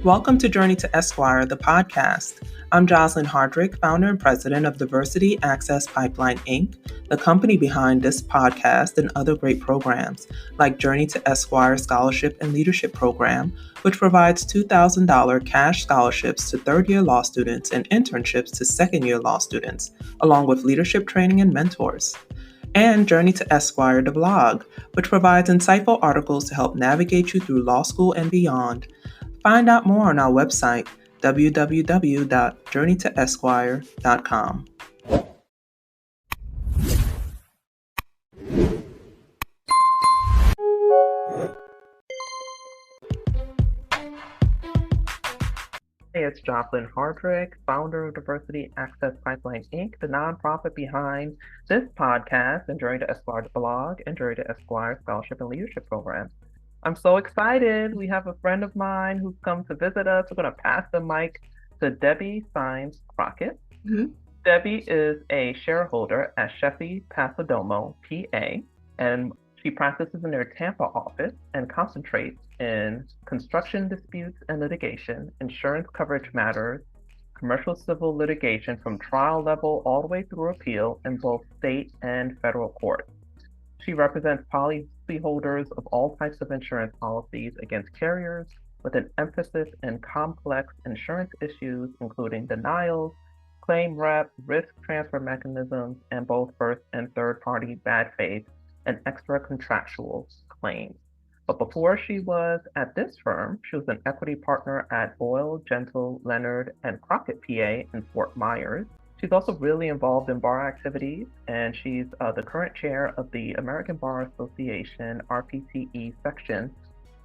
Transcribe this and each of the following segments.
Welcome to Journey to Esquire, the podcast. I'm Jocelyn Hardrick, founder and president of Diversity Access Pipeline, Inc., the company behind this podcast and other great programs, like Journey to Esquire Scholarship and Leadership Program, which provides $2,000 cash scholarships to third-year law students and internships to second-year law students, along with leadership training and mentors. And Journey to Esquire, the blog, which provides insightful articles to help navigate you through law school and beyond. Find out more on our website, www.journeytoesquire.com. Hey, it's Jocelyn Hardrick, founder of Diversity Access Pipeline, Inc., the nonprofit behind this podcast and Journey to Esquire, the blog, and Journey to Esquire Scholarship and Leadership Program. I'm so excited. We have a friend of mine who's come to visit us. We're going to pass the mic to Debbie Sines Crockett. Mm-hmm. Debbie is a shareholder at Sheffy Pasadomo, PA, and she practices in their Tampa office and concentrates in construction disputes and litigation, insurance coverage matters, commercial civil litigation from trial level all the way through appeal in both state and federal courts. She represents policyholders of all types of insurance policies against carriers with an emphasis in complex insurance issues, including denials, claim rep, risk transfer mechanisms, and both first and third party bad faith and extra-contractual claims. But before she was at this firm, she was an equity partner at Boyle, Gentle, Leonard, and Crockett, PA in Fort Myers. She's also really involved in bar activities, and she's the current chair of the American Bar Association, RPTE section,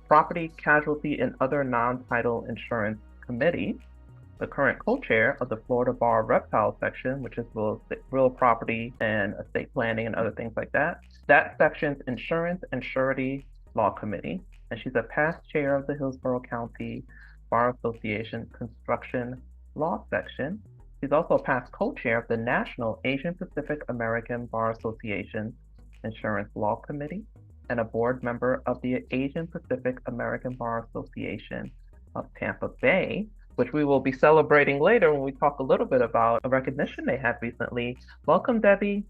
Property, Casualty, and Other Non-Title Insurance Committee, the current co-chair of the Florida Bar Reptile section, which is real property and estate planning and other things like that. That section's Insurance and Surety Law Committee, and she's a past chair of the Hillsborough County Bar Association Construction Law section. She's also a past co-chair of the National Asian Pacific American Bar Association Insurance Law Committee and a board member of the Asian Pacific American Bar Association of Tampa Bay, which we will be celebrating later when we talk a little bit about a recognition they had recently. Welcome, Debbie.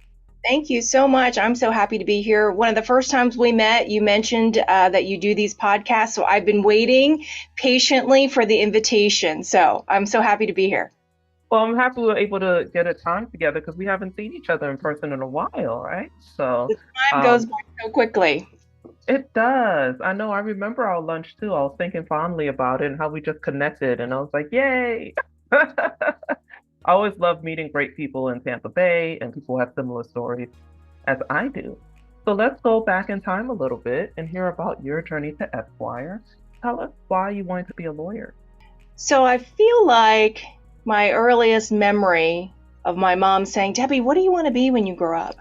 Thank you so much. I'm so happy to be here. One of the first times we met, you mentioned that you do these podcasts, so I've been waiting patiently for the invitation. So I'm so happy to be here. Well, I'm happy we were able to get a time together because we haven't seen each other in person in a while, right? So the time goes by so quickly. It does. I know. I remember our lunch too. I was thinking fondly about it and how we just connected, and I was like, yay! I always love meeting great people in Tampa Bay and people who have similar stories as I do. So let's go back in time a little bit and hear about your journey to Esquire. Tell us why you wanted to be a lawyer. So I feel like my earliest memory of my mom saying, Debbie, what do you want to be when you grow up?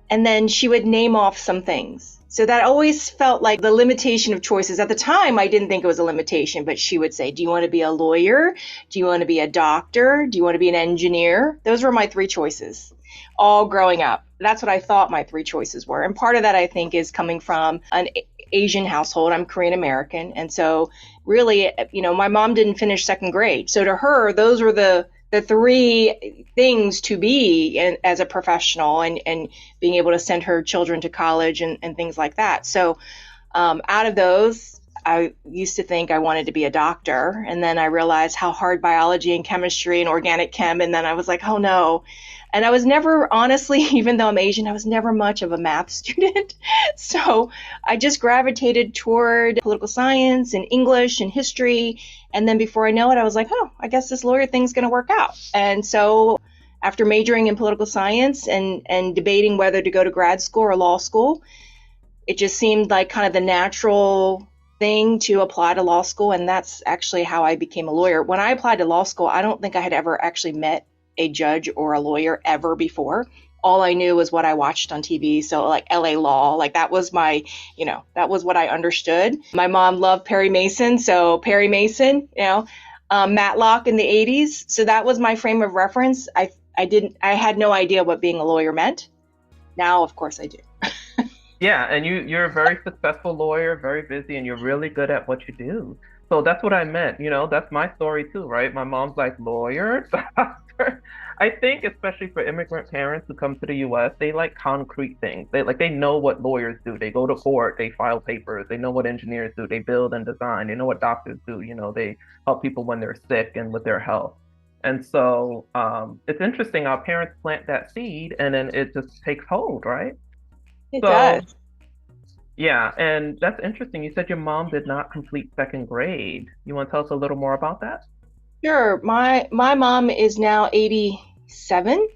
And then she would name off some things. So that always felt like the limitation of choices. At the time, I didn't think it was a limitation, but she would say, do you want to be a lawyer? Do you want to be a doctor? Do you want to be an engineer? Those were my three choices, all growing up. That's what I thought my three choices were. And part of that, I think, is coming from an Asian household. I'm Korean American. And so really, my mom didn't finish second grade. So to her, those were the three things to be as a professional and being able to send her children to college and things like that. So out of those, I used to think I wanted to be a doctor. And then I realized how hard biology and chemistry and organic chem. And then I was like, oh no. And I was never, honestly, even though I'm Asian, I was never much of a math student. So I just gravitated toward political science and English and history. And then before I know it, I was like, oh, I guess this lawyer thing's going to work out. And so after majoring in political science and debating whether to go to grad school or law school, it just seemed like kind of the natural thing to apply to law school. And that's actually how I became a lawyer. When I applied to law school, I don't think I had ever actually met a judge or a lawyer ever before. All I knew was what I watched on TV. So like LA Law, like that was my, that was what I understood. My mom loved Perry Mason. So Perry Mason, Matlock in the 80s. So that was my frame of reference. I had no idea what being a lawyer meant. Now, of course I do. Yeah. And you're a very successful lawyer, very busy, and you're really good at what you do. So that's what I meant. That's my story too, right? My mom's like lawyer, doctor. I think especially for immigrant parents who come to the US, they like concrete things. They know what lawyers do. They go to court, they file papers. They know what engineers do. They build and design. They know what doctors do. They help people when they're sick and with their health. And so it's interesting how parents plant that seed and then it just takes hold, right? It So does. yeah, and that's interesting. You said your mom did not complete second grade. You want to tell us a little more about that? Sure. My mom is now 87,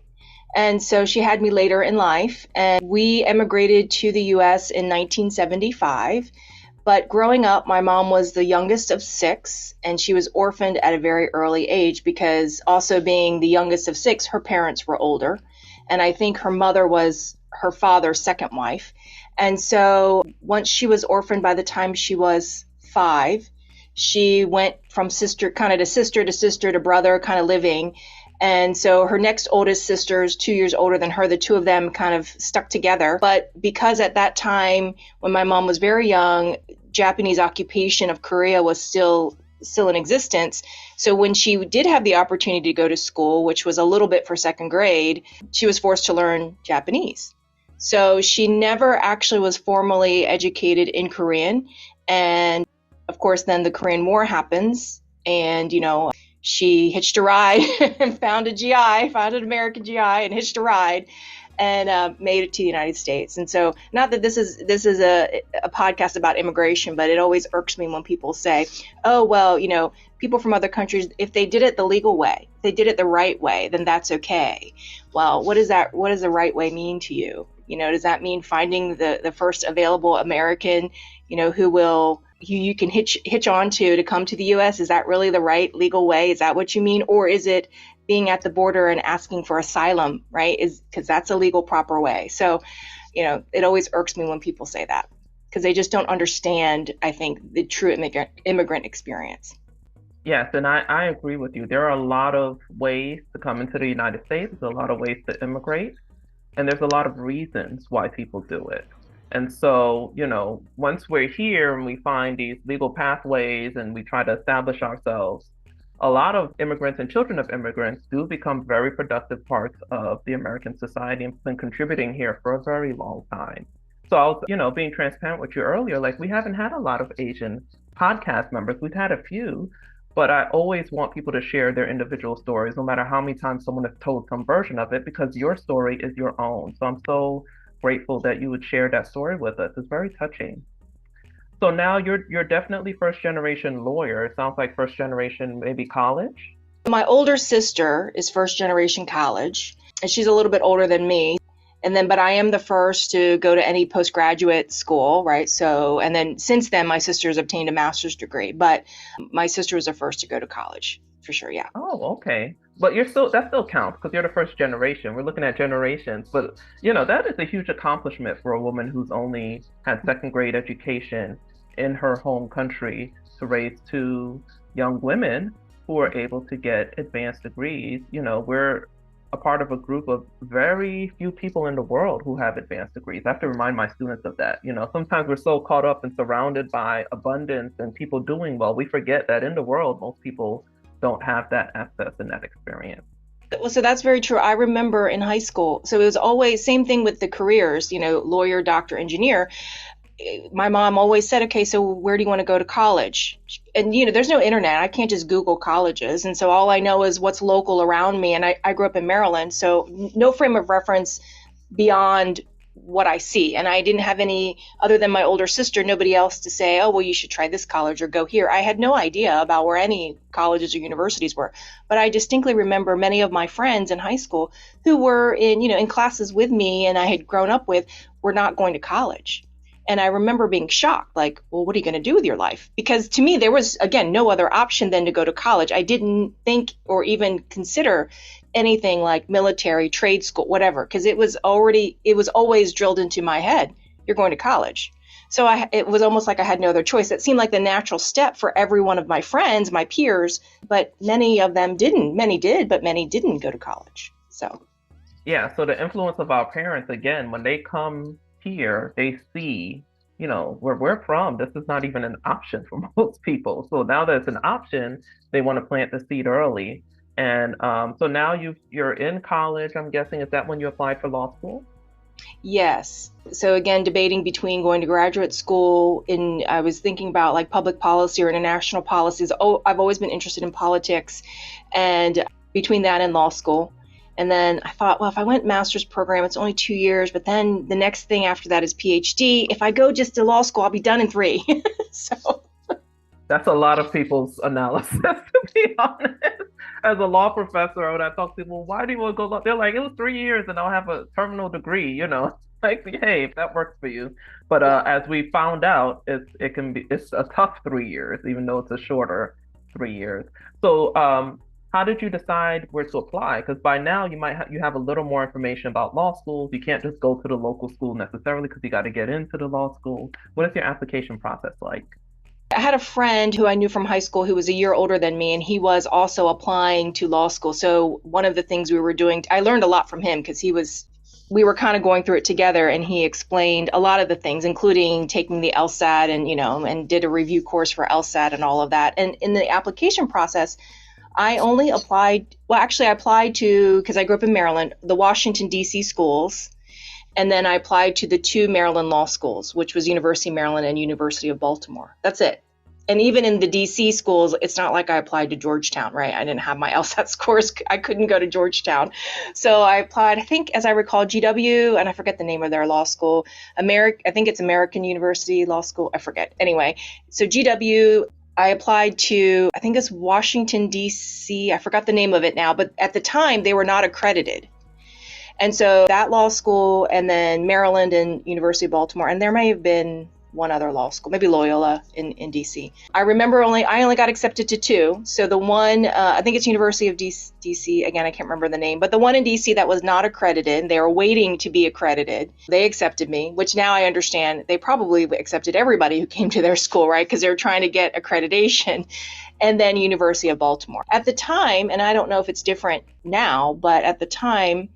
and so she had me later in life, and we emigrated to the US in 1975. But growing up, my mom was the youngest of six, and she was orphaned at a very early age because, also being the youngest of six, her parents were older. And I think her mother was her father's second wife. And so once she was orphaned, by the time she was 5, she went from sister kind of to sister to brother kind of living. And so her next oldest sister is 2 years older than her. The two of them kind of stuck together. But because at that time, when my mom was very young, Japanese occupation of Korea was still in existence. So when she did have the opportunity to go to school, which was a little bit for second grade, she was forced to learn Japanese. So she never actually was formally educated in Korean. And of course, then the Korean War happens, and she hitched a ride and found an American GI, and hitched a ride and made it to the United States. And so, not that this is a podcast about immigration, but it always irks me when people say, "Oh, well, people from other countries, if they did it the legal way, if they did it the right way, then that's okay." Well, what does the right way mean to you? Does that mean finding the first available American, who you can hitch on to come to the US? Is that really the right legal way? Is that what you mean? Or is it being at the border and asking for asylum, right? Because that's a legal proper way. So, it always irks me when people say that, because they just don't understand, I think, the true immigrant experience. Yes, and I agree with you. There are a lot of ways to come into the United States. There's a lot of ways to immigrate, and there's a lot of reasons why people do it. And so, once we're here and we find these legal pathways and we try to establish ourselves, a lot of immigrants and children of immigrants do become very productive parts of the American society and been contributing here for a very long time. So I was, being transparent with you earlier, like we haven't had a lot of Asian podcast members. We've had a few, but I always want people to share their individual stories, no matter how many times someone has told some version of it, because your story is your own. So I'm so grateful that you would share that story with us. It's very touching. So now you're definitely first generation lawyer. It sounds like first generation maybe college. My older sister is first generation college, and she's a little bit older than me. But I am the first to go to any postgraduate school, right? So, and then since then, my sister's obtained a master's degree, but my sister was the first to go to college, for sure, yeah. Oh, okay. But that still counts because you're the first generation. We're looking at generations, but that is a huge accomplishment for a woman who's only had second grade education in her home country to raise two young women who are able to get advanced degrees. We're a part of a group of very few people in the world who have advanced degrees. I have to remind my students of that. Sometimes we're so caught up and surrounded by abundance and people doing well, we forget that in the world, most people don't have that access and that experience. Well, so that's very true. I remember in high school, so it was always same thing with the careers, lawyer, doctor, engineer. My mom always said, okay, so where do you want to go to college? And, there's no internet. I can't just Google colleges. And so all I know is what's local around me. And I grew up in Maryland, so no frame of reference beyond what I see. And I didn't have any, other than my older sister, nobody else to say, oh, well, you should try this college or go here. I had no idea about where any colleges or universities were. But I distinctly remember many of my friends in high school who were in classes with me and I had grown up with were not going to college. And I remember being shocked, like, well, what are you going to do with your life? Because to me, there was, again, no other option than to go to college. I didn't think or even consider anything like military, trade school, whatever, because it was always drilled into my head, you're going to college. So it was almost like I had no other choice. It seemed like the natural step for every one of my friends, my peers, but many of them didn't. Many did, but many didn't go to college. So. Yeah, so the influence of our parents, again, when they come here, they see where we're from, this is not even an option for most people. So now that it's an option, they want to plant the seed early. And so now you're in college, I'm guessing. Is that when you applied for law school? Yes. So again, debating between going to graduate school I was thinking about like public policy or international policies. Oh, I've always been interested in politics, and between that and law school. And then I thought, well, if I went master's program, it's only 2 years, but then the next thing after that is PhD. If I go just to law school, I'll be done in 3. So That's a lot of people's analysis, to be honest. As a law professor, when I talk to people, why do you want to go law? They're like, it was 3 years and I'll have a terminal degree. Like, hey, if that works for you. But as we found out, it's a tough 3 years, even though it's a shorter 3 years. So how did you decide where to apply? Because by now you have a little more information about law schools. You can't just go to the local school necessarily because you got to get into the law school. What is your application process like? I had a friend who I knew from high school who was a year older than me, and he was also applying to law school. So one of the things we were doing, I learned a lot from him because we were kind of going through it together, and he explained a lot of the things, including taking the LSAT and did a review course for LSAT and all of that. And in the application process, I only applied, well, actually I applied to, because I grew up in Maryland, the Washington, D.C. schools. And then I applied to the 2 Maryland law schools, which was University of Maryland and University of Baltimore. That's it. And even in the DC schools, it's not like I applied to Georgetown, right? I didn't have my LSAT scores. I couldn't go to Georgetown. So I applied, I think, as I recall, GW, and I forget the name of their law school. I think it's American University Law School. I forget. Anyway, so GW, I applied to, I think it's Washington, D.C. I forgot the name of it now, but at the time, they were not accredited. And so that law school, and then Maryland and University of Baltimore, and there may have been one other law school, maybe Loyola in DC. I remember I only got accepted to 2. So the one, I think it's University of DC, again, I can't remember the name, but the one in DC that was not accredited, they were waiting to be accredited. They accepted me, which now I understand they probably accepted everybody who came to their school, right? Because they were trying to get accreditation. And then University of Baltimore. At the time, and I don't know if it's different now, but at the time,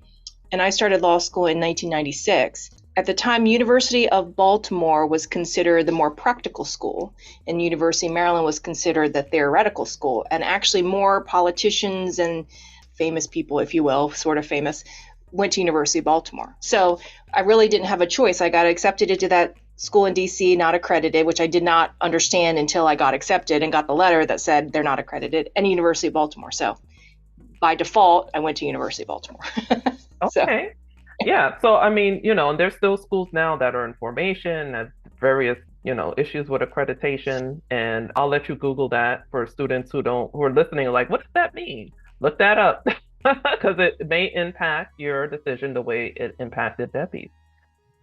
and I started law school in 1996. At the time, University of Baltimore was considered the more practical school, and University of Maryland was considered the theoretical school. And actually more politicians and famous people, if you will, sort of famous, went to University of Baltimore. So I really didn't have a choice. I got accepted into that school in DC, not accredited, which I did not understand until I got accepted and got the letter that said they're not accredited, and University of Baltimore. So by default, I went to University of Baltimore. So, Okay. Yeah. So, I mean, there's still schools now that are in formation and various, issues with accreditation. And I'll let you Google that for students who are listening, like, what does that mean? Look that up because it may impact your decision the way it impacted Debbie.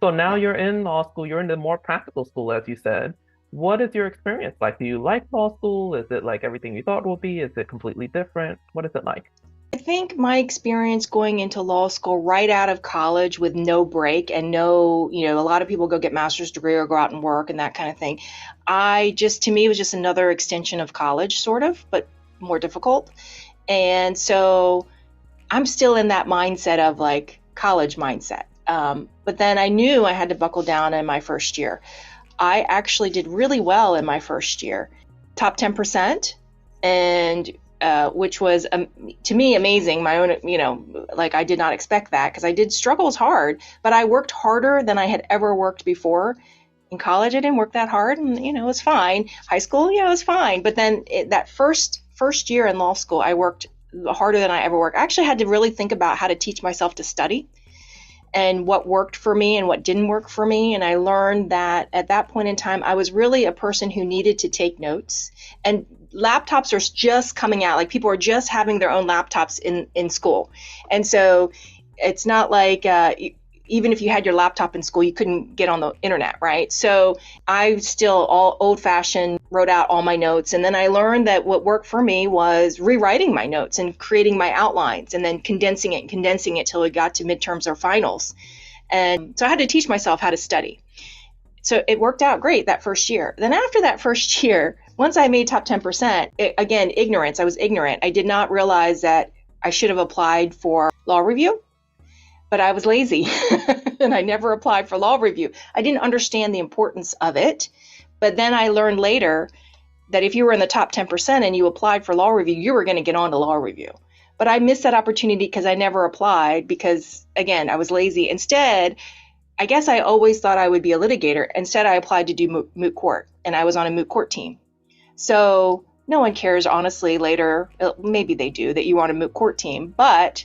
So now you're in law school, you're in the more practical school, as you said. What is your experience like? Do you like law school? Is it like everything you thought it would be? Is it completely different? What is it like? I think my experience going into law school right out of college with no break and no, a lot of people go get master's degree or go out and work and that kind of thing. To me, it was just another extension of college, sort of, but more difficult. And so I'm still in that mindset of like college mindset. But then I knew I had to buckle down in my first year. I actually did really well in my first year, top 10%, and which was to me amazing. My own, like I did not expect that because I did struggles hard, but I worked harder than I had ever worked before. In college, I didn't work that hard, and it was fine. High school, yeah, it was fine. But then that first year in law school, I worked harder than I ever worked. I actually had to really think about how to teach myself to study and what worked for me and what didn't work for me. And I learned that at that point in time, I was really a person who needed to take notes. And laptops are just coming out. Like people are just having their own laptops in school. And so it's not like even if you had your laptop in school, you couldn't get on the internet, right? So I still all old-fashioned wrote out all my notes. And then I learned that what worked for me was rewriting my notes and creating my outlines and then condensing it till we got to midterms or finals. And so I had to teach myself how to study. So it worked out great that first year. Then after that first year, once I made top 10%, again, ignorance. I was ignorant. I did not realize that I should have applied for law review. but I was lazy and I never applied for law review. I didn't understand the importance of it. But then I learned later that if you were in the top 10% and you applied for law review, you were going to get on to law review. But I missed that opportunity because I never applied because, again, I was lazy. Instead, I guess I always thought I would be a litigator. Instead, I applied to do moot court, and I was on a moot court team. So no one cares, honestly, later, maybe they do, that you were on a moot court team. But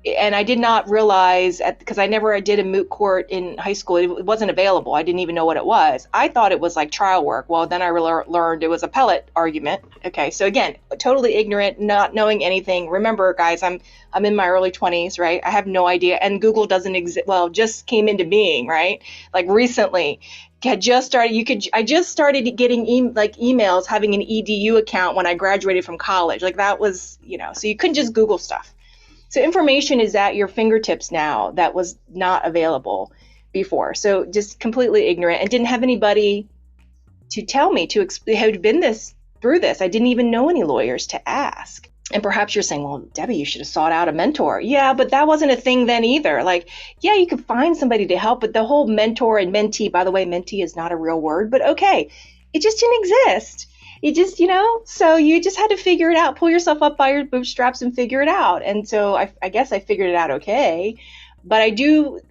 and I did not realize, because I never did a moot court in high school, it wasn't available. I didn't even know what it was. I thought it was like trial work. Well, then I learned it was appellate argument. Okay, so again, totally ignorant, not knowing anything. Remember, guys, I'm in my early 20s, right? I have no idea, and Google doesn't exist. Well, just came into being, right? Like recently. Had just started. I just started getting emails, having an EDU account when I graduated from college. Like that was, so you couldn't just Google stuff. So information is at your fingertips now that was not available before. So just completely ignorant and didn't have anybody to tell me to had been through this. I didn't even know any lawyers to ask. And perhaps you're saying, well, Debbie, you should have sought out a mentor. Yeah, but that wasn't a thing then either. Like, yeah, you could find somebody to help, but the whole mentor and mentee, by the way, mentee is not a real word, but okay, it just didn't exist. You just, so you just had to figure it out, pull yourself up by your bootstraps and figure it out. And so I guess I figured it out okay. But I do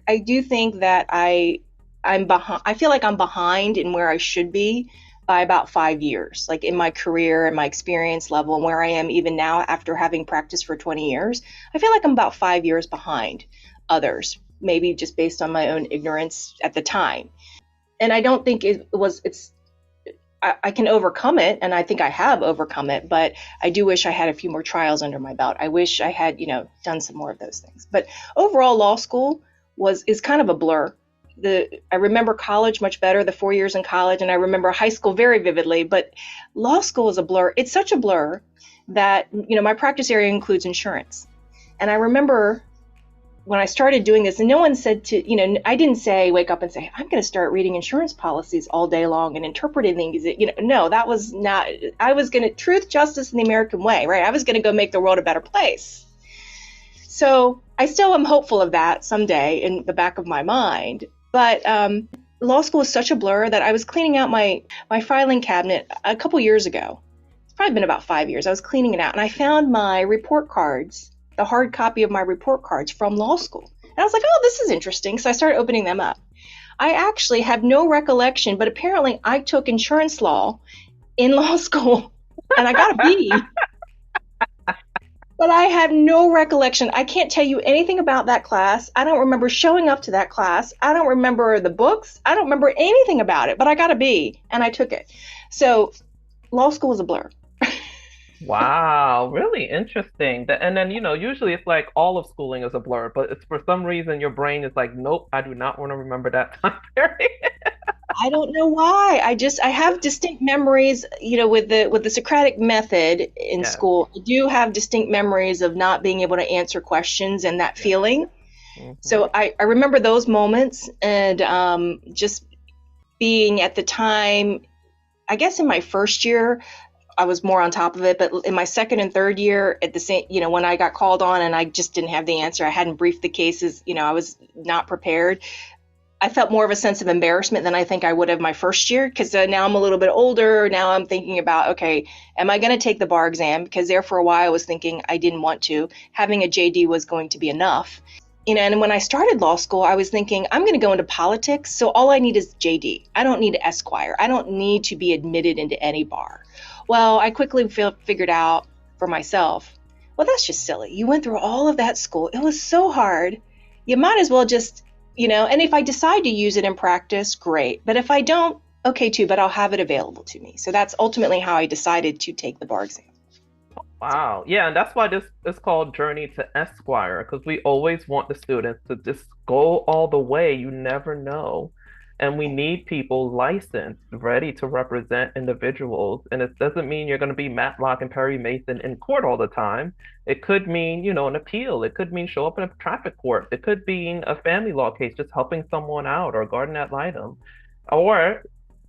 think that I'm behind. I feel like I'm behind in where I should be by about 5 years, like in my career and my experience level and where I am even now after having practiced for 20 years. I feel like I'm about 5 years behind others, maybe just based on my own ignorance at the time. And I don't think I can overcome it, and I think I have overcome it, but I do wish I had a few more trials under my belt. I wish I had, done some more of those things. But overall, law school is kind of a blur. I remember college much better, the 4 years in college, and I remember high school very vividly, but law school is a blur. It's such a blur that, my practice area includes insurance. And I remember when I started doing this, and no one said I didn't wake up and say, I'm going to start reading insurance policies all day long and interpreting things. No, that was not, I was going to, truth, justice, and the American way, right? I was going to go make the world a better place. So I still am hopeful of that someday in the back of my mind. But law school is such a blur that I was cleaning out my filing cabinet a couple years ago. It's probably been about 5 years. I was cleaning it out, and I found my report cards, the hard copy of my report cards from law school. And I was like, oh, this is interesting. So I started opening them up. I actually have no recollection, but apparently I took insurance law in law school, and I got a B. But I have no recollection. I can't tell you anything about that class. I don't remember showing up to that class. I don't remember the books. I don't remember anything about it, but I got a B and I took it. So law school is a blur. Wow, really interesting. And then, usually it's like all of schooling is a blur, but it's for some reason your brain is like, nope, I do not want to remember that time period. I don't know why. I have distinct memories, with the Socratic method in Yeah. school. I do have distinct memories of not being able to answer questions and that feeling. Hmm. So I remember those moments, and just being at the time, I guess in my first year, I was more on top of it. But in my second and third year, at the same, when I got called on and I just didn't have the answer, I hadn't briefed the cases, I was not prepared. I felt more of a sense of embarrassment than I think I would have my first year, because now I'm a little bit older. Now I'm thinking about, okay, am I going to take the bar exam? Because there for a while I was thinking I didn't want to. Having a JD was going to be enough. And when I started law school, I was thinking I'm going to go into politics, so all I need is JD. I don't need Esquire. I don't need to be admitted into any bar. Well, I quickly figured out for myself, well, that's just silly. You went through all of that school. It was so hard. You might as well just and if I decide to use it in practice, great. But if I don't, okay too, but I'll have it available to me. So that's ultimately how I decided to take the bar exam. Wow. Yeah, and that's why this is called Journey to Esquire, because we always want the students to just go all the way. You never know. And we need people licensed, ready to represent individuals. And it doesn't mean you're going to be Matlock and Perry Mason in court all the time. It could mean, an appeal. It could mean show up in a traffic court. It could mean a family law case, just helping someone out or guarding ad litem. Or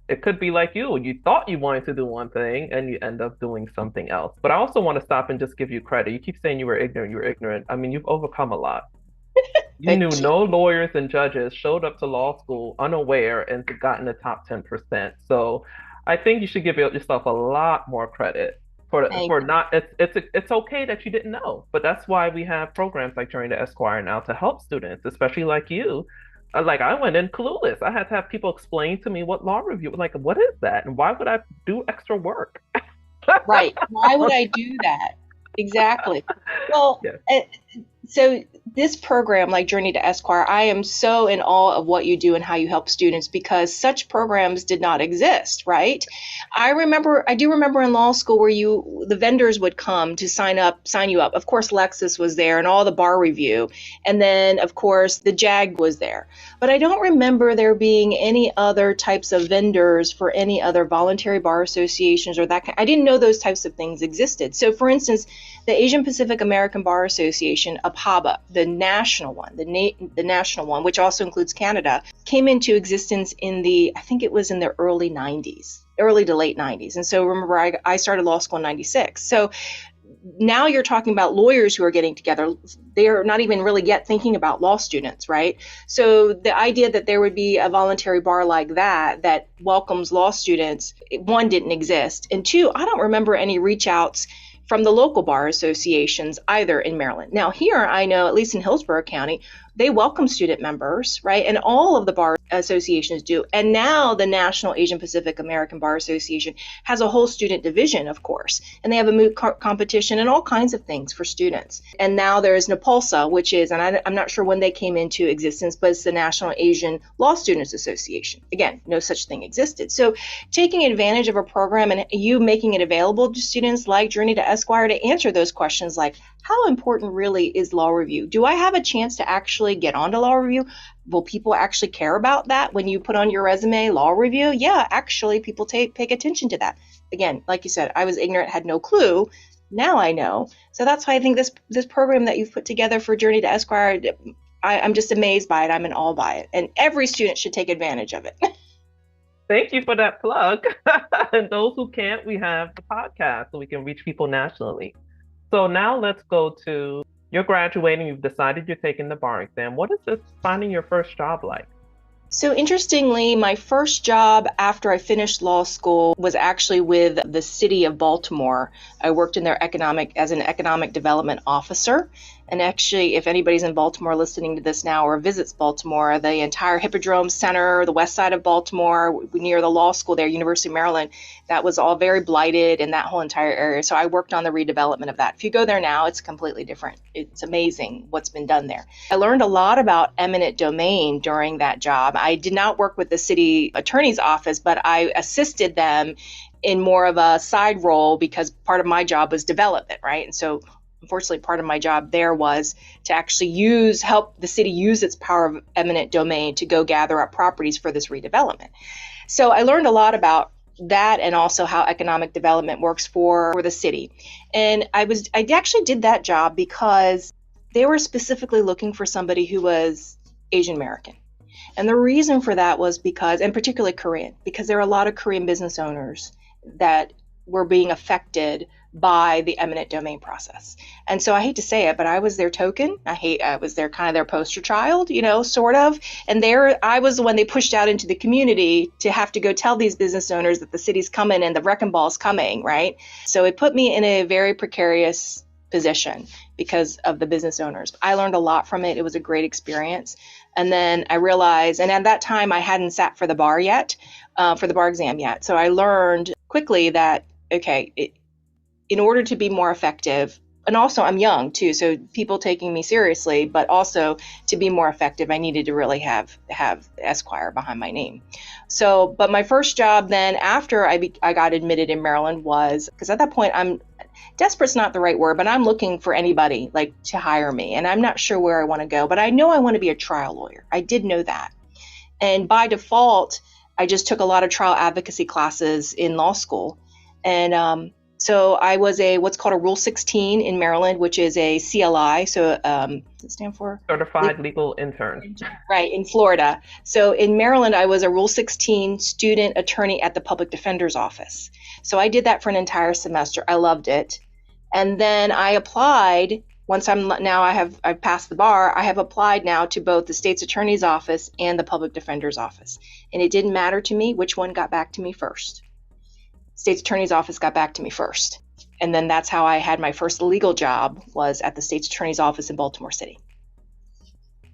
it could be like you thought you wanted to do one thing and you end up doing something else. But I also want to stop and just give you credit. You keep saying you were ignorant, you were ignorant. I mean, you've overcome a lot. You But knew no lawyers and judges showed up to law school unaware and gotten the top 10%. So I think you should give yourself a lot more credit thank for not it's okay that you didn't know. But that's why we have programs like Journey to Esquire now to help students, especially like you. Like I went in clueless. I had to have people explain to me what law review, like what is that and why would I do extra work? right. Why would I do that? Exactly. Well, Yeah. so this program, like Journey to Esquire, I am so in awe of what you do and how you help students because such programs did not exist, right? I do remember in law school where the vendors would come to sign you up. Of course, Lexus was there and all the bar review. And then, of course, the JAG was there. But I don't remember there being any other types of vendors for any other voluntary bar associations or that kind. I didn't know those types of things existed. So, for instance, the Asian Pacific American Bar Association, APABA, the national one, the national one, which also includes Canada, came into existence I think it was in the early 90s, early to late 90s. And so remember, I started law school in 96. So now you're talking about lawyers who are getting together. They are not even really yet thinking about law students, right? So the idea that there would be a voluntary bar like that welcomes law students, one, didn't exist. And two, I don't remember any reach outs from the local bar associations either in Maryland. Now here, I know, at least in Hillsborough County, they welcome student members, right? And all of the bar associations do. And now the National Asian Pacific American Bar Association has a whole student division, of course. And they have a moot competition and all kinds of things for students. And now there is NAPOLSA, which is, and I'm not sure when they came into existence, but it's the National Asian Law Students Association. Again, no such thing existed. So taking advantage of a program and you making it available to students like Journey to Esquire to answer those questions like, how important really is law review? Do I have a chance to actually get onto law review? Will people actually care about that when you put on your resume law review? Yeah, actually, people pay attention to that. Again, like you said, I was ignorant, had no clue. Now I know. So that's why I think this program that you've put together for Journey to Esquire, I'm just amazed by it. I'm in awe by it. And every student should take advantage of it. Thank you for that plug. And those who can't, we have the podcast so we can reach people nationally. So now let's go to you're graduating, you've decided you're taking the bar exam. What is this finding your first job like? So interestingly, my first job after I finished law school was actually with the city of Baltimore. I worked in their as an economic development officer. And actually, if anybody's in Baltimore listening to this now or visits Baltimore, the entire Hippodrome Center, the west side of Baltimore, near the law school there, University of Maryland, that was all very blighted in that whole entire area. So I worked on the redevelopment of that. If you go there now, it's completely different. It's amazing what's been done there. I learned a lot about eminent domain during that job. I did not work with the city attorney's office, but I assisted them in more of a side role because part of my job was development, right? And so unfortunately, part of my job there was to actually help the city use its power of eminent domain to go gather up properties for this redevelopment. So I learned a lot about that and also how economic development works for the city. And I actually did that job because they were specifically looking for somebody who was Asian American. And the reason for that was because, and particularly Korean, because there are a lot of Korean business owners that were being affected by the eminent domain process. And so I hate to say it, but I was their token. I was their kind of their poster child, sort of. And I was the one they pushed out into the community to have to go tell these business owners that the city's coming and the wrecking ball's coming, right? So it put me in a very precarious position because of the business owners. I learned a lot from it. It was a great experience. And then I realized, and at that time I hadn't sat for the bar exam yet. So I learned quickly that, okay, in order to be more effective, and also I'm young too, so people taking me seriously, but also to be more effective, I needed to really have Esquire behind my name. So, but my first job then after I got admitted in Maryland was, because at that point desperate's not the right word, but I'm looking for anybody like to hire me, and I'm not sure where I want to go, but I know I want to be a trial lawyer. I did know that. And by default, I just took a lot of trial advocacy classes in law school. And so I was what's called a Rule 16 in Maryland, which is a CLI. So does it stand for? Certified Legal Intern. Right, in Florida. So in Maryland, I was a Rule 16 student attorney at the Public Defender's Office. So I did that for an entire semester. I loved it. And then I applied once I've passed the bar, I have applied now to both the state's attorney's office and the public defender's office. And it didn't matter to me which one got back to me first. State's attorney's office got back to me first. And then that's how I had my first legal job, was at the state's attorney's office in Baltimore City.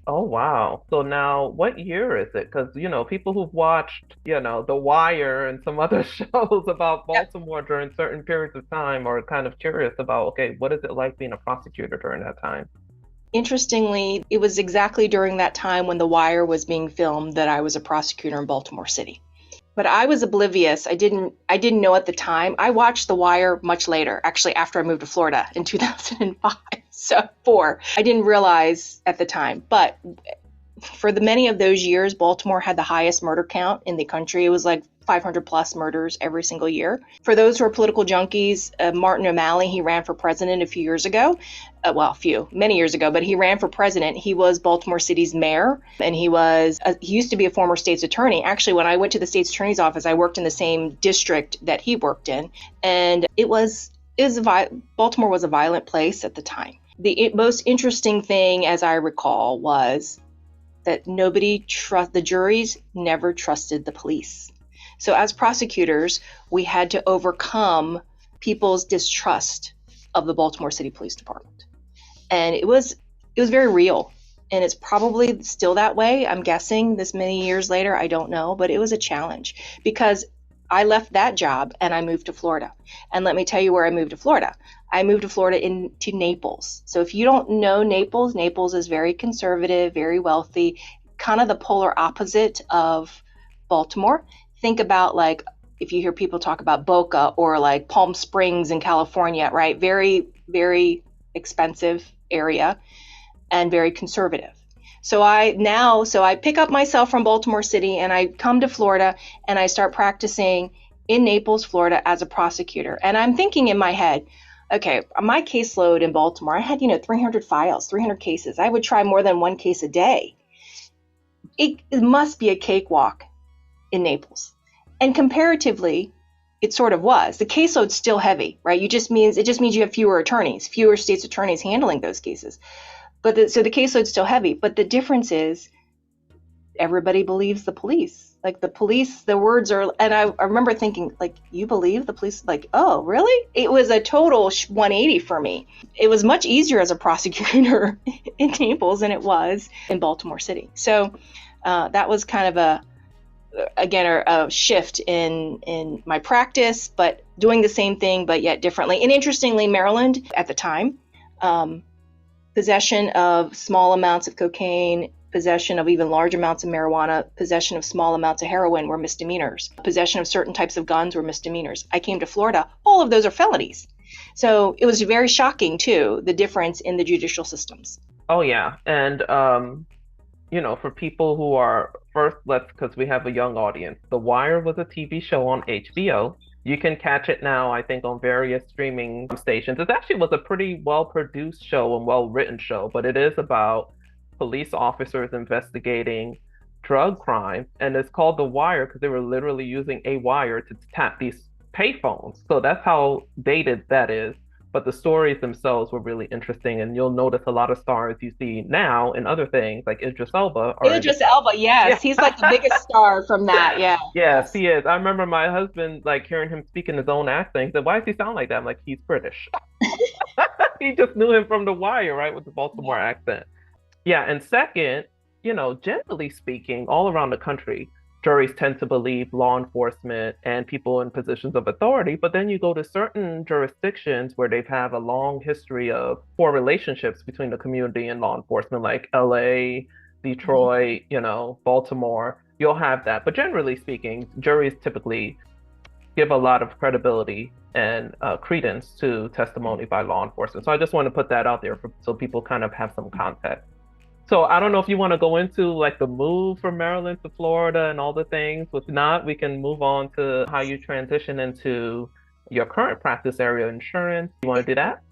Oh, wow. So now what year is it? Because, people who've watched, The Wire and some other shows about Yep. Baltimore during certain periods of time are kind of curious about, okay, what is it like being a prosecutor during that time? Interestingly, it was exactly during that time when The Wire was being filmed that I was a prosecutor in Baltimore City. But I was oblivious. I didn't know at the time. I watched The Wire much later, actually after I moved to Florida in 2005. So 4. I didn't realize at the time. But for the many of those years, Baltimore had the highest murder count in the country. It was like 500 plus murders every single year. For those who are political junkies, Martin O'Malley, he ran for president a few years ago. Many years ago, but he ran for president. He was Baltimore City's mayor, and he used to be a former state's attorney. Actually, when I went to the state's attorney's office, I worked in the same district that he worked in, and Baltimore was a violent place at the time. The most interesting thing, as I recall, was that the juries never trusted the police. So as prosecutors, we had to overcome people's distrust of the Baltimore City Police Department. And it was very real. And it's probably still that way, I'm guessing, this many years later. I don't know, but it was a challenge because I left that job and I moved to Florida. And let me tell you where I moved to Florida. I moved to Florida into Naples. So if you don't know Naples, Naples is very conservative, very wealthy, kind of the polar opposite of Baltimore. Think about, like, if you hear people talk about Boca or like Palm Springs in California, right? Very, very expensive area and very conservative. So I pick up myself from Baltimore City and I come to Florida and I start practicing in Naples, Florida as a prosecutor. And I'm thinking in my head, okay, my caseload in Baltimore, I had, 300 files, 300 cases. I would try more than one case a day. It must be a cakewalk in Naples. And comparatively, it sort of was. The caseload's still heavy, right? It just means you have fewer state's attorneys handling those cases. So the caseload's still heavy. But the difference is everybody believes the police. Like the police, the words are, and I remember thinking, like, you believe the police? Like, oh, really? It was a total 180 for me. It was much easier as a prosecutor in Naples than it was in Baltimore City. So that was kind of a shift in my practice, but doing the same thing, but yet differently. And interestingly, Maryland at the time, possession of small amounts of cocaine, possession of even large amounts of marijuana, possession of small amounts of heroin were misdemeanors. Possession of certain types of guns were misdemeanors. I came to Florida, all of those are felonies. So it was very shocking too, the difference in the judicial systems. Oh, yeah. And, for people who are because we have a young audience, The Wire was a TV show on HBO. You can catch it now, I think, on various streaming stations. It actually was a pretty well-produced show and well-written show, but it is about police officers investigating drug crime, and it's called The Wire because they were literally using a wire to tap these payphones. So that's how dated that is. But the stories themselves were really interesting, and you'll notice a lot of stars you see now in other things, like Idris Elba. Idris Elba, yes, yeah. He's like the biggest star from that, yeah. Yes, he is. I remember my husband, like, hearing him speak in his own accent. He said, "Why does he sound like that?" I'm like, "He's British." He just knew him from The Wire, right, with the Baltimore accent. Yeah, and second, generally speaking, all around the country, juries tend to believe law enforcement and people in positions of authority, but then you go to certain jurisdictions where they've had a long history of poor relationships between the community and law enforcement, like LA, Detroit, Baltimore. You'll have that. But generally speaking, juries typically give a lot of credibility and credence to testimony by law enforcement. So I just want to put that out there so people kind of have some context. So I don't know if you want to go into like the move from Maryland to Florida and all the things. If not, we can move on to how you transition into your current practice area, insurance. You want to do that?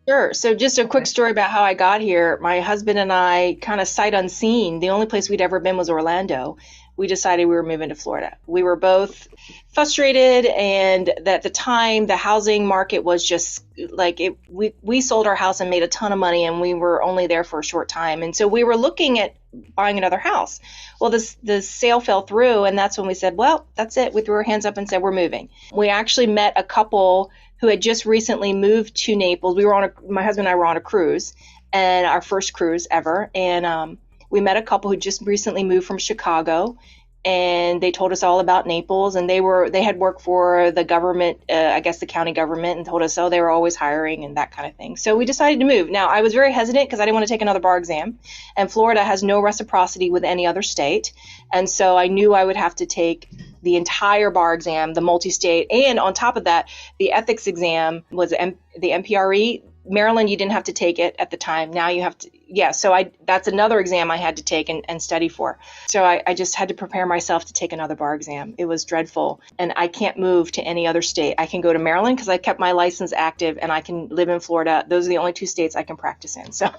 Sure. So just a quick story about how I got here. My husband and I, kind of sight unseen, the only place we'd ever been was Orlando. we decided we were moving to Florida. We were both frustrated, and at the time the housing market was just like it. We sold our house and made a ton of money, and we were only there for a short time, and so we were looking at buying another house. Well, the sale fell through, and that's when we said, well, that's it. We threw our hands up and said, we're moving. We actually met a couple who had just recently moved to Naples. My husband and I were on a cruise, and our first cruise ever, and we met a couple who just recently moved from Chicago, and they told us all about Naples, and they had worked for the government, I guess the county government, and told us, oh, they were always hiring and that kind of thing. So we decided to move. Now, I was very hesitant because I didn't want to take another bar exam, and Florida has no reciprocity with any other state, and so I knew I would have to take the entire bar exam, the multi-state, and on top of that, the ethics exam was the MPRE. Maryland, you didn't have to take it at the time. Now you have to, so that's another exam I had to take and study for. So I just had to prepare myself to take another bar exam. It was dreadful. And I can't move to any other state. I can go to Maryland because I kept my license active, and I can live in Florida. Those are the only two states I can practice in. So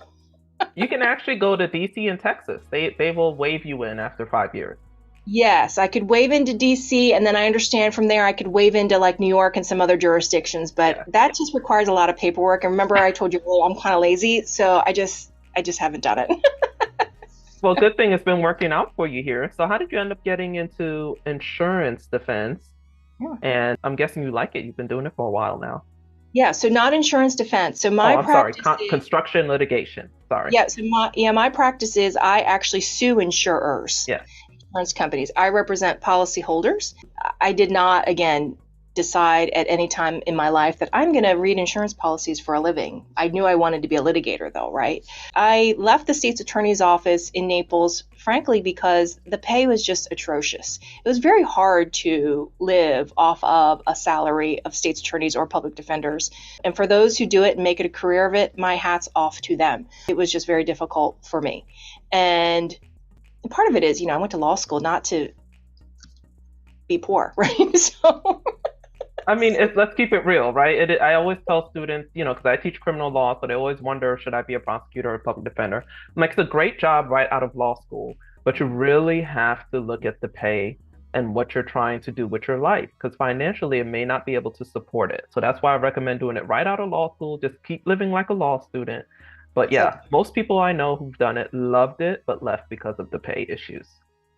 You can actually go to DC and Texas. They will waive you in after 5 years. yes, I could waive into DC, and then I understand from there I could waive into like New York and some other jurisdictions, but that just requires a lot of paperwork. And remember, I told you earlier, I'm kind of lazy, so I just haven't done it. Well, good thing it's been working out for you here. So how did you end up getting into insurance defense? Yeah. And I'm guessing you like it. You've been doing it for a while now. Yeah, so not insurance defense. So my I'm sorry, practice is, construction litigation. Sorry. yeah, so my practice is I actually sue insurers. Yeah. Insurance companies. I represent policyholders. I did not, again, decide at any time in my life that I'm going to read insurance policies for a living. I knew I wanted to be a litigator, though, right? I left the state's attorney's office in Naples, frankly, because the pay was just atrocious. It was very hard to live off of a salary of state's attorneys or public defenders. And for those who do it and make it a career of it, my hat's off to them. It was just very difficult for me. And part of it is, I went to law school not to be poor, right? So I mean, let's keep it real, right? I always tell students, because I teach criminal law, so they always wonder, should I be a prosecutor or a public defender? I'm like, it's a great job right out of law school, but you really have to look at the pay and what you're trying to do with your life, because financially it may not be able to support it. So that's why I recommend doing it right out of law school. Just keep living like a law student. But yeah, most people I know who've done it loved it, but left because of the pay issues.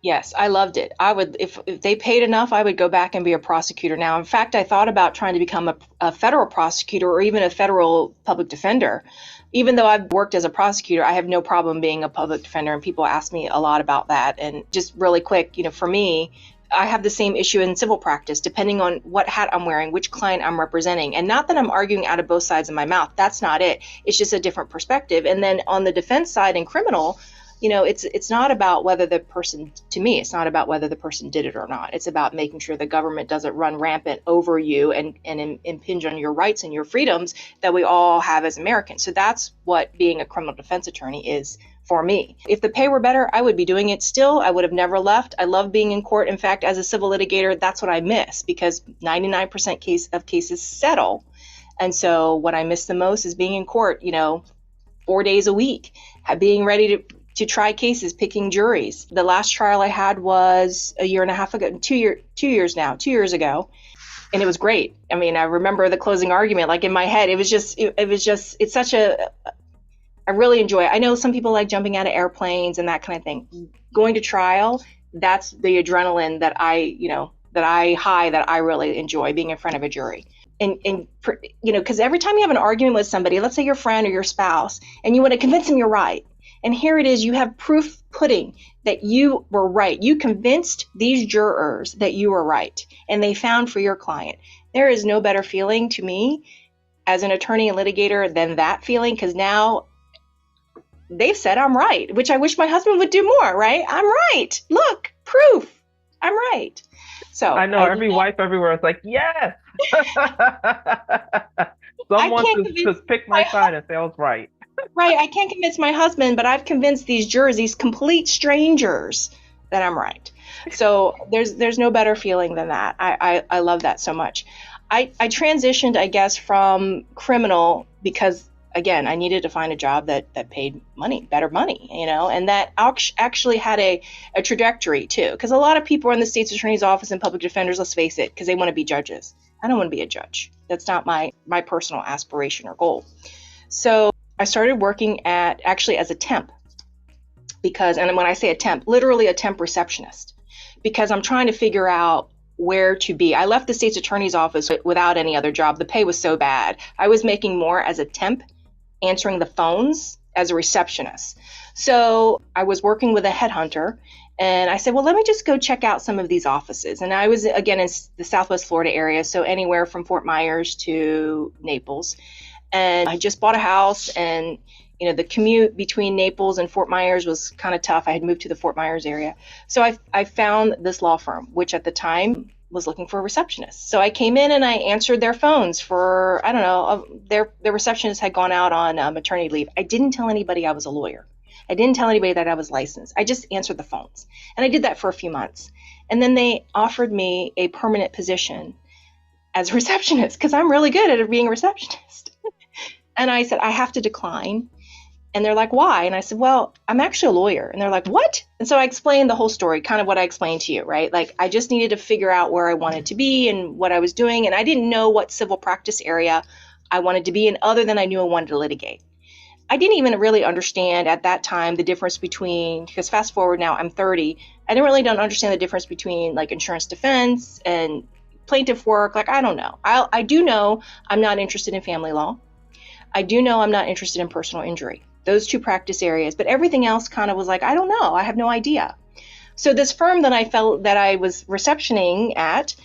yes, I loved it. I would, if they paid enough, I would go back and be a prosecutor now. In fact, I thought about trying to become a federal prosecutor or even a federal public defender. Even though I've worked as a prosecutor, I have no problem being a public defender, and people ask me a lot about that. And just really quick, for me, I have the same issue in civil practice, depending on what hat I'm wearing, which client I'm representing. And not that I'm arguing out of both sides of my mouth. That's not it. It's just a different perspective. And then on the defense side in criminal, it's not about whether the person, to me, it's not about whether the person did it or not. It's about making sure the government doesn't run rampant over you and impinge on your rights and your freedoms that we all have as Americans. So that's what being a criminal defense attorney is for me. If the pay were better, I would be doing it still. I would have never left. I love being in court. In fact, as a civil litigator, that's what I miss, because 99% of cases settle. And so what I miss the most is being in court, 4 days a week, being ready to try cases, picking juries. The last trial I had was a year and a half ago, 2 years ago. And it was great. I mean, I remember the closing argument, like in my head, it's such I really enjoy it. I know some people like jumping out of airplanes and that kind of thing. Going to trial, that's the adrenaline that I really enjoy, being in front of a jury. And because every time you have an argument with somebody, let's say your friend or your spouse, and you want to convince them you're right. And here it is, you have proof pudding that you were right. You convinced these jurors that you were right, and they found for your client. There is no better feeling to me as an attorney and litigator than that feeling, because now they've said I'm right, which I wish my husband would do more, right? I'm right. Look, proof. I'm right. So I know every wife everywhere is like, yes. Someone to pick my side and say I was right. Right. I can't convince my husband, but I've convinced these jurors, these complete strangers, that I'm right. So there's no better feeling than that. I love that so much. I transitioned, I guess, from criminal because again, I needed to find a job that paid better money, and that actually had a trajectory too. Because a lot of people are in the state's attorney's office and public defenders, let's face it, because they want to be judges. I don't want to be a judge. That's not my personal aspiration or goal. So I started working actually as a temp, and when I say a temp, literally a temp receptionist, because I'm trying to figure out where to be. I left the state's attorney's office without any other job. The pay was so bad. I was making more as a temp, answering the phones as a receptionist. So I was working with a headhunter, and I said, well, let me just go check out some of these offices. And I was, again, in the Southwest Florida area, so anywhere from Fort Myers to Naples. And I just bought a house, and the commute between Naples and Fort Myers was kind of tough. I had moved to the Fort Myers area. So I found this law firm, which at the time was looking for a receptionist. So I came in and I answered their phones for, I don't know, their receptionist had gone out on maternity leave. I didn't tell anybody I was a lawyer. I didn't tell anybody that I was licensed. I just answered the phones. And I did that for a few months. And then they offered me a permanent position as a receptionist because I'm really good at being a receptionist. And I said, I have to decline. And they're like, why? And I said, well, I'm actually a lawyer. And they're like, what? And so I explained the whole story, kind of what I explained to you, right? Like, I just needed to figure out where I wanted to be and what I was doing. And I didn't know what civil practice area I wanted to be in, other than I knew I wanted to litigate. I didn't even really understand at that time the difference between, because fast forward now, I'm 30. I didn't really understand the difference between like insurance defense and plaintiff work. Like, I don't know. I do know I'm not interested in family law. I do know I'm not interested in personal injury. Those two practice areas, but everything else kind of was like, I don't know. I have no idea. So this firm that I felt that I was receptioning at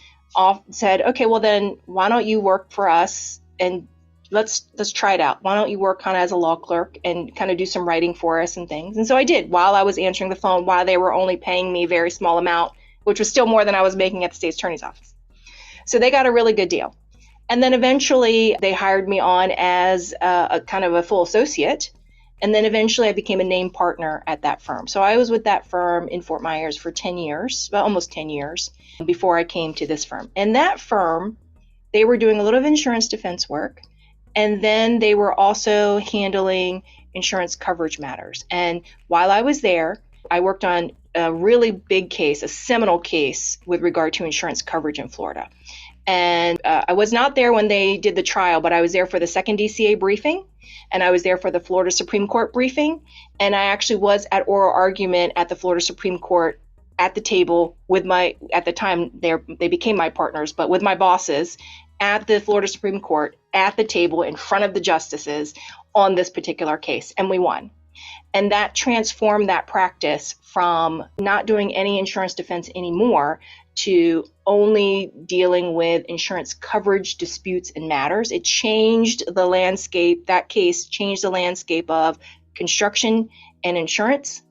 said, okay, well then why don't you work for us and let's try it out. Why don't you work kind of as a law clerk and kind of do some writing for us and things. And so I did while I was answering the phone, while they were only paying me a very small amount, which was still more than I was making at the state's attorney's office. So they got a really good deal. And then eventually they hired me on as a kind of a full associate. And then eventually I became a named partner at that firm. So I was with that firm in Fort Myers for 10 years, well, almost 10 years before I came to this firm. And that firm, they were doing a little of insurance defense work. And then they were also handling insurance coverage matters. And while I was there, I worked on a really big case, a seminal case with regard to insurance coverage in Florida. And I was not there when they did the trial, but I was there for the second DCA briefing, and I was there for the Florida Supreme Court briefing, and I actually was at oral argument at the Florida Supreme Court at the table with at the time, they became my partners, but with my bosses at the Florida Supreme Court at the table in front of the justices on this particular case, and we won. And that transformed that practice from not doing any insurance defense anymore to only dealing with insurance coverage disputes and matters. It changed the landscape. That case changed the landscape of construction and insurance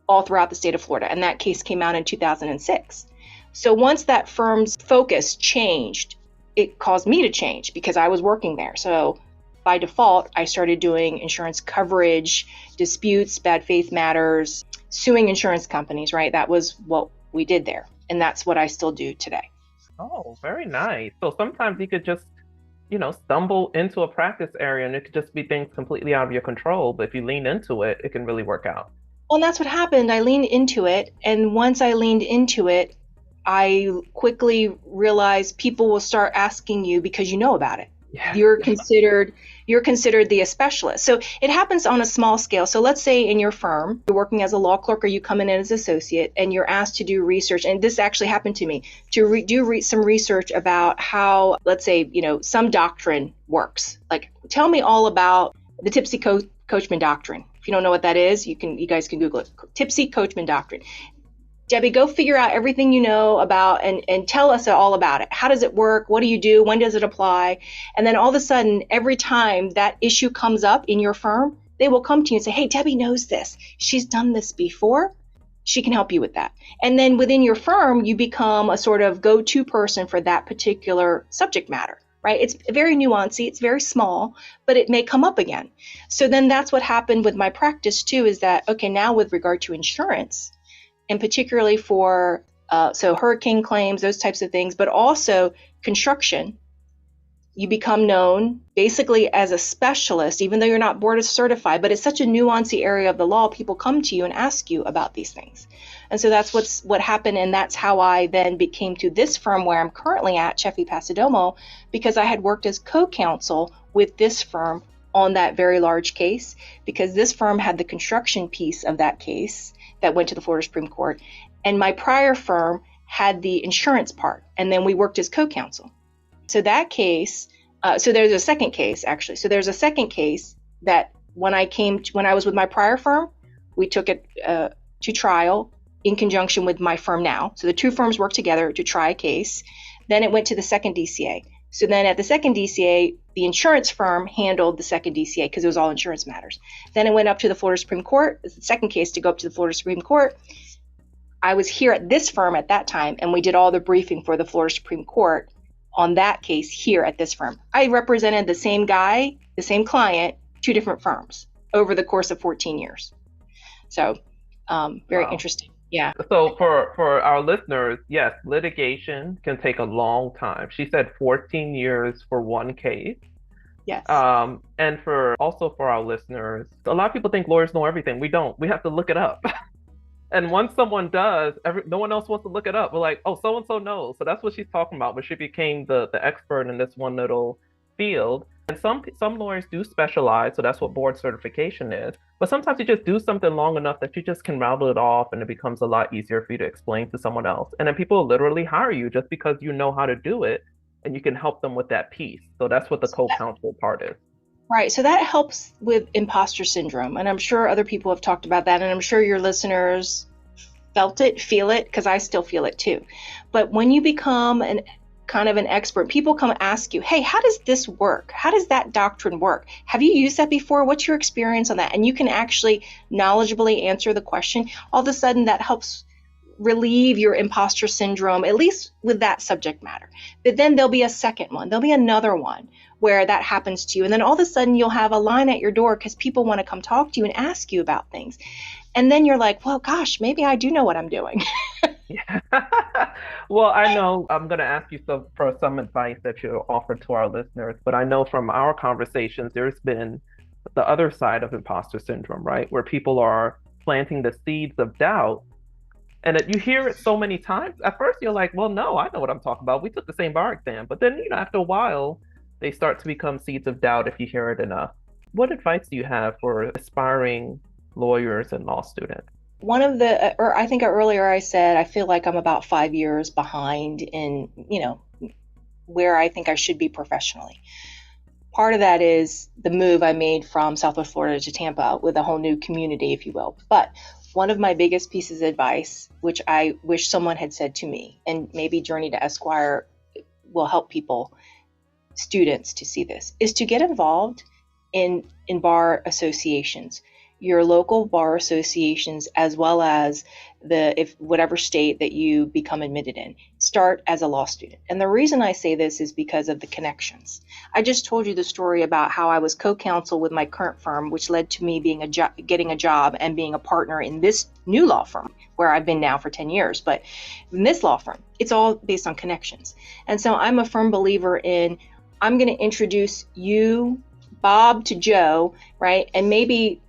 all throughout the state of Florida. And that case came out in 2006. So once that firm's focus changed, it caused me to change because I was working there. So by default, I started doing insurance coverage, disputes, bad faith matters, suing insurance companies, right? That was what we did there. And that's what I still do today. Oh, very nice. So sometimes you could just, stumble into a practice area and it could just be things completely out of your control. But if you lean into it, it can really work out. Well, and that's what happened. I leaned into it. And once I leaned into it, I quickly realized people will start asking you because you know about it. Yeah. You're considered the specialist. So it happens on a small scale. So let's say in your firm, you're working as a law clerk or you come in as associate and you're asked to do research. And this actually happened to me to do some research about how, let's say, some doctrine works. Like, tell me all about the tipsy coachman doctrine. If you don't know what that is, you guys can Google it. Tipsy coachman doctrine. Debbie, go figure out everything you know about and tell us all about it. How does it work? What do you do? When does it apply? And then all of a sudden, every time that issue comes up in your firm, they will come to you and say, hey, Debbie knows this. She's done this before. She can help you with that. And then within your firm, you become a sort of go-to person for that particular subject matter, right? It's very nuancey. It's very small, but it may come up again. So then that's what happened with my practice too, is that, okay, now with regard to insurance, and particularly for so hurricane claims, those types of things, but also construction. you become known basically as a specialist, even though you're not board certified, but it's such a nuanced area of the law, people come to you and ask you about these things. And so that's what happened, and that's how I then came to this firm where I'm currently at, Sheffield Passidomo, because I had worked as co-counsel with this firm on that very large case, because this firm had the construction piece of that case that went to the Florida Supreme Court, and my prior firm had the insurance part, and then we worked as co-counsel. So that case, so there's a second case actually. So there's a second case that when I was with my prior firm, we took it to trial in conjunction with my firm now. So the two firms worked together to try a case. Then it went to the second DCA. So then at the second DCA, the insurance firm handled the second DCA because it was all insurance matters. Then it went up to the Florida Supreme Court. It's the second case to go up to the Florida Supreme Court. I was here at this firm at that time, and we did all the briefing for the Florida Supreme Court on that case here at this firm. I represented the same guy, the same client, two different firms over the course of 14 years. So very interesting. Yeah. So for our listeners, yes, litigation can take a long time. She said 14 years for one case. Yes. And for our listeners, a lot of people think lawyers know everything. We don't. We have to look it up. And once someone does, no one else wants to look it up. We're like, oh, so-and-so knows. So that's what she's talking about. But she became the expert in this one little field. And some lawyers do specialize. So that's what board certification is. But sometimes you just do something long enough that you just can rattle it off, and it becomes a lot easier for you to explain to someone else. And then people literally hire you just because you know how to do it, and you can help them with that piece. So that's what the co-counsel part is. Right. So that helps with imposter syndrome. And I'm sure other people have talked about that. And I'm sure your listeners feel it, because I still feel it too. But when you become an expert, people come ask you, hey, how does this work? How does that doctrine work? Have you used that before? What's your experience on that? And you can actually knowledgeably answer the question. All of a sudden that helps relieve your imposter syndrome, at least with that subject matter. But then there'll be a second one. There'll be another one where that happens to you. And then all of a sudden you'll have a line at your door because people want to come talk to you and ask you about things. And then you're like, well, gosh, maybe I do know what I'm doing. Yeah. Well, I know I'm going to ask you for some advice that you'll offer to our listeners, but I know from our conversations, there's been the other side of imposter syndrome, right? Where people are planting the seeds of doubt. And you hear it so many times. At first, you're like, well, no, I know what I'm talking about. We took the same bar exam. But then, after a while, they start to become seeds of doubt if you hear it enough. What advice do you have for aspiring lawyers and law students? One of I think earlier I said, I feel like I'm about 5 years behind in, where I think I should be professionally. Part of that is the move I made from Southwest Florida to Tampa with a whole new community, if you will. But one of my biggest pieces of advice, which I wish someone had said to me, and maybe Journey to Esquire will help students to see this, is to get involved in bar associations, your local bar associations, as well as whatever state that you become admitted in. Start as a law student. And the reason I say this is because of the connections. I just told you the story about how I was co-counsel with my current firm, which led to me getting a job and being a partner in this new law firm where I've been now for 10 years. But in this law firm, it's all based on connections. And so I'm a firm believer in, I'm going to introduce you, Bob, to Joe, right? And maybe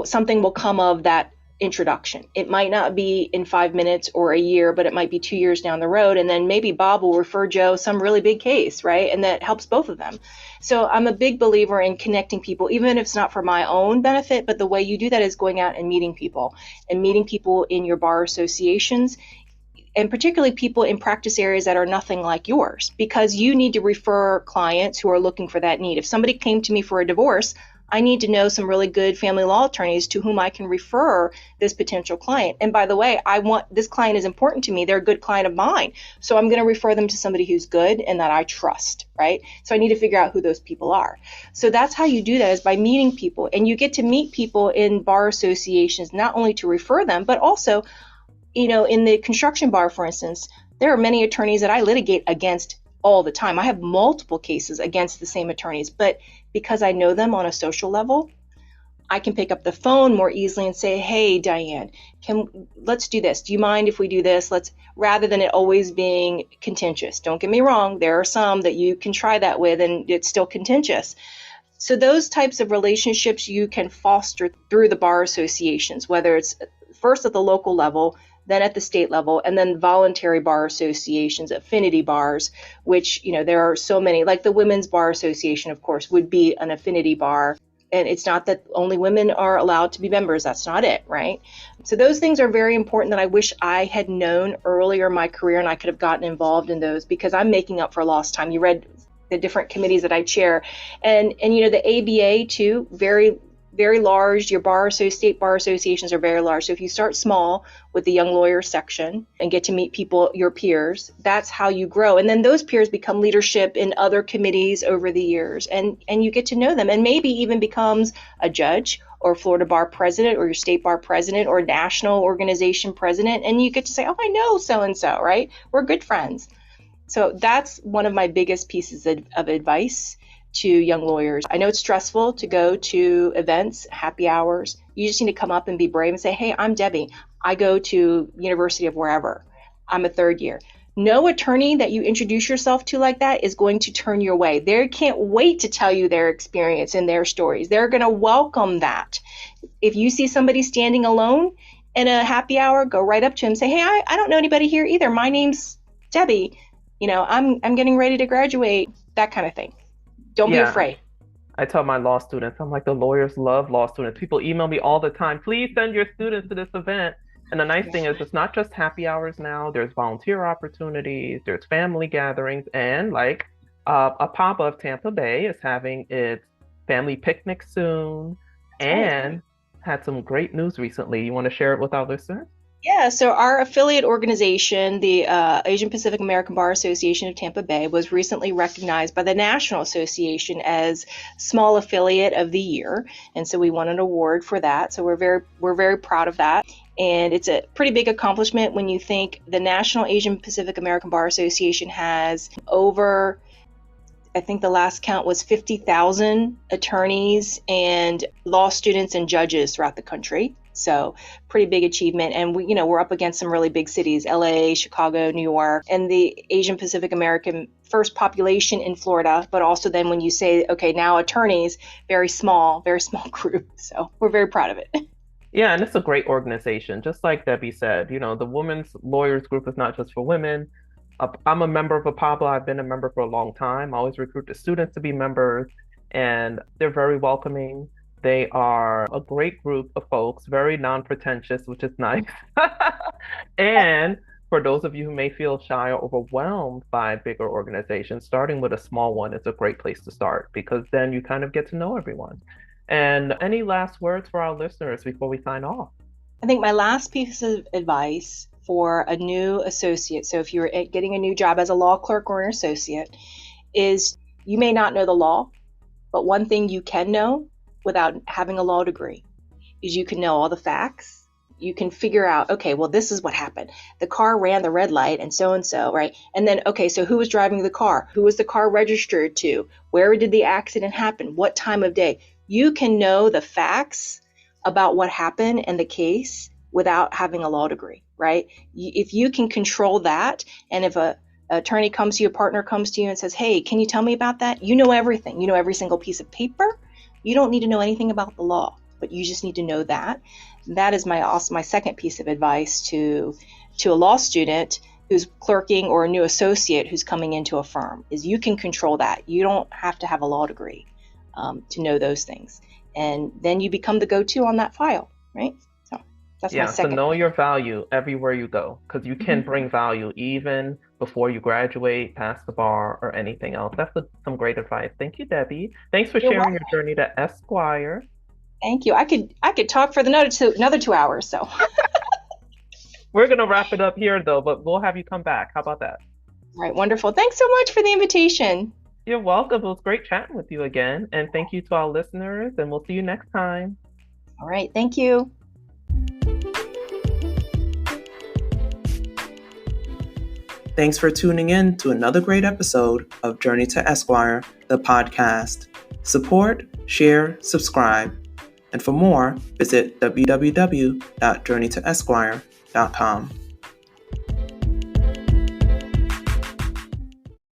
something will come of that introduction. It might not be in 5 minutes or a year, but it might be 2 years down the road. And then maybe Bob will refer Joe some really big case, right? And that helps both of them. So I'm a big believer in connecting people, even if it's not for my own benefit, but the way you do that is going out and meeting people in your bar associations, and particularly people in practice areas that are nothing like yours, because you need to refer clients who are looking for that need. If somebody came to me for a divorce, I need to know some really good family law attorneys to whom I can refer this potential client. And by the way, this client is important to me. They're a good client of mine. So I'm going to refer them to somebody who's good and that I trust, right? So I need to figure out who those people are. So that's how you do that, is by meeting people. And you get to meet people in bar associations, not only to refer them, but also, in the construction bar, for instance, there are many attorneys that I litigate against all the time. I have multiple cases against the same attorneys, but because I know them on a social level, I can pick up the phone more easily and say, hey, Diane, let's do this. Do you mind if we do this? Rather than it always being contentious. Don't get me wrong. There are some that you can try that with and it's still contentious. So those types of relationships you can foster through the bar associations, whether it's first at the local level, then at the state level, and then voluntary bar associations, affinity bars, which, there are so many, like the Women's Bar Association, of course, would be an affinity bar. And it's not that only women are allowed to be members. That's not it, right? So those things are very important that I wish I had known earlier in my career and I could have gotten involved in those, because I'm making up for lost time. You read the different committees that I chair. And the ABA too, very, very large. Your state bar associations are very large. So if you start small with the young lawyer section and get to meet people, your peers, that's how you grow. And then those peers become leadership in other committees over the years, and you get to know them, and maybe even becomes a judge or Florida bar president or your state bar president or national organization president. And you get to say, oh, I know so-and-so, right? We're good friends. So that's one of my biggest pieces of advice to young lawyers. I know it's stressful to go to events, happy hours. You just need to come up and be brave and say, hey, I'm Debbie. I go to University of wherever. I'm a third year. No attorney that you introduce yourself to like that is going to turn your way. They can't wait to tell you their experience and their stories. They're going to welcome that. If you see somebody standing alone in a happy hour, go right up to him and say, hey, I don't know anybody here either. My name's Debbie. I'm getting ready to graduate, that kind of thing. Don't be afraid. I tell my law students, I'm like, the lawyers love law students. People email me all the time, please send your students to this event. And the nice thing is it's not just happy hours now. There's volunteer opportunities, there's family gatherings, and like APABA of Tampa Bay is having its family picnic soon and had some great news recently. You want to share it with our listeners? Yeah, so our affiliate organization, the Asian Pacific American Bar Association of Tampa Bay, was recently recognized by the National Association as Small Affiliate of the Year, and so we won an award for that. So we're very proud of that, and it's a pretty big accomplishment when you think the National Asian Pacific American Bar Association has over, I think the last count was 50,000 attorneys and law students and judges throughout the country. So pretty big achievement. And we're up against some really big cities, LA, Chicago, New York, and the Asian Pacific American first population in Florida. But also then when you say, okay, now attorneys, very small group. So we're very proud of it. Yeah, and it's a great organization. Just like Debbie said, the Women's Lawyers Group is not just for women. I'm a member of APABA. I've been a member for a long time. I always recruit the students to be members, and they're very welcoming. They are a great group of folks, very non-pretentious, which is nice. And for those of you who may feel shy or overwhelmed by bigger organizations, starting with a small one is a great place to start, because then you kind of get to know everyone. And any last words for our listeners before we sign off? I think my last piece of advice for a new associate, so if you're getting a new job as a law clerk or an associate, is you may not know the law, but one thing you can know without having a law degree is you can know all the facts. You can figure out, okay, well, this is what happened. The car ran the red light and so, right? And then, okay, so who was driving the car? Who was the car registered to? Where did the accident happen? What time of day? You can know the facts about what happened and the case without having a law degree, right? If you can control that, and if a attorney comes to you, a partner comes to you and says, hey, can you tell me about that? You know everything. You know every single piece of paper. You don't need to know anything about the law, but you just need to know that. That is my second piece of advice to a law student who's clerking or a new associate who's coming into a firm, is you can control that. You don't have to have a law degree to know those things. And then you become the go-to on that file, right? So that's my second. So know your value everywhere you go, because you can bring value even before you graduate, pass the bar, or anything else. That's some great advice. Thank you, Debbie. Thanks for sharing your journey to Esquire. Thank you. I could talk for another 2 hours. So we're gonna wrap it up here, though, but we'll have you come back. How about that? All right, wonderful. Thanks so much for the invitation. You're welcome. It was great chatting with you again, and thank you to our listeners. And we'll see you next time. All right. Thank you. Thanks for tuning in to another great episode of Journey to Esquire, the podcast. Support, share, subscribe. And for more, visit www.journeytoesquire.com.